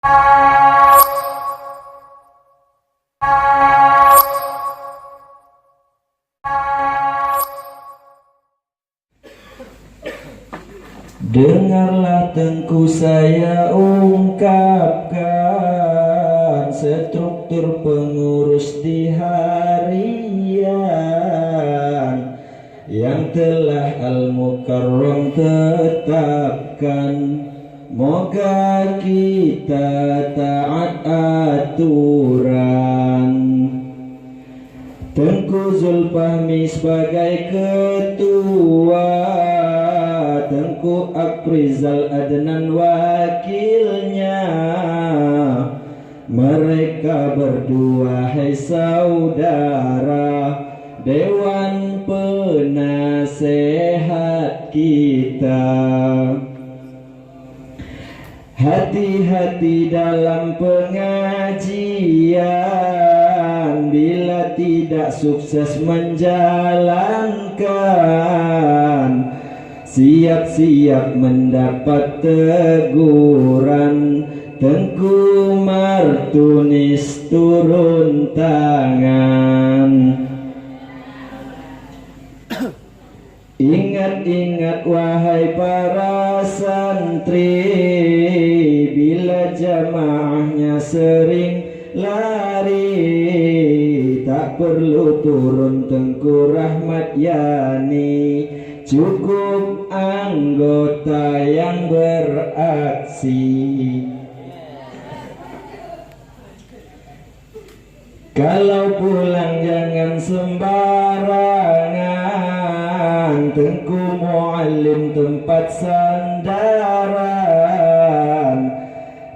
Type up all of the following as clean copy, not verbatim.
Dengarlah Tengku saya ungkapkan struktur pengurus di harian yang telah Al-Mukarram tetapkan. Moga kita taat aturan. Tengku Zulfahmi sebagai ketua, Tengku Afrizal Adnan wakilnya. Mereka berdua hai saudara, Dewan Penasehat kita. Hati-hati dalam pengajian, bila tidak sukses menjalankan. Siap-siap mendapat teguran. Tengku Martunis turun tangan. Ingat-ingat wahai para santri, bila jamaahnya sering lari, tak perlu turun Tengku Rahmat Yani, cukup anggota yang beraksi. Kalau pulang jangan sembarangan, Tengku Muallim tempat sandaran.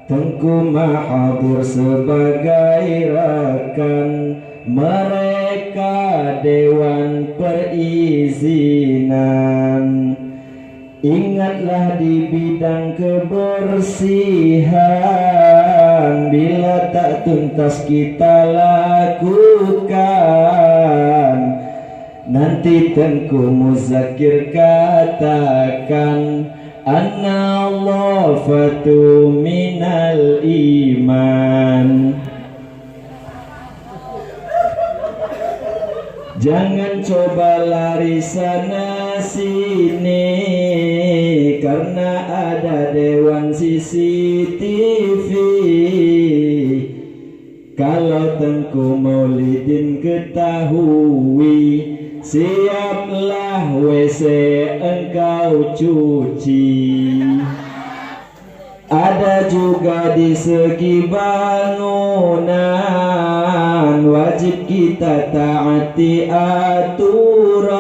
Tengku Mahathir sebagai rekan, mereka Dewan Perizinan. Ingatlah di bidang kebersihan, bila tak tuntas kita lakukan, nanti Tengku Muzakir katakan, an-nadhafatu minal iman. Jangan coba lari sana sini, karena ada Dewan CCTV. Kalau Tengku Maulidin ketahui, siaplah WC engkau cuci. Ada juga di segi bangunan, wajib kita taati aturan.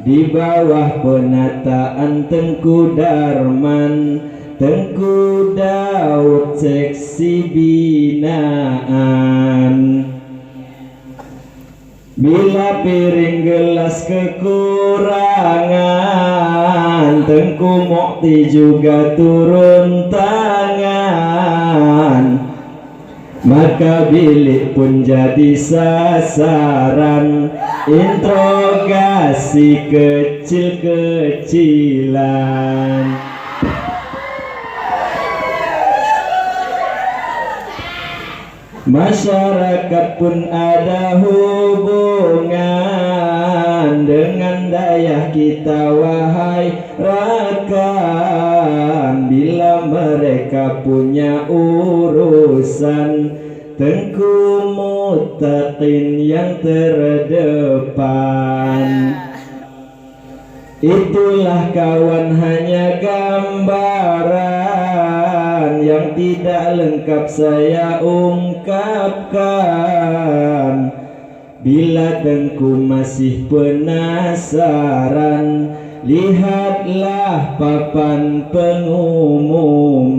Di bawah penataan Tengku Darman, Tengku Daud seksi binaan. Bila piring gelas kekurangan, Tengku Mukti juga turun tangan. Maka bilik pun jadi sasaran interogasi kecil-kecilan. Masyarakat pun ada hubungan dengan dayah kita wahai rakan. Bila mereka punya urusan, Tengku Muttaqin yang terdepan. Itulah kawan hanya gambaran yang tidak lengkap saya ungkapkan. Bila Tengku masih penasaran, lihatlah papan pengumuman.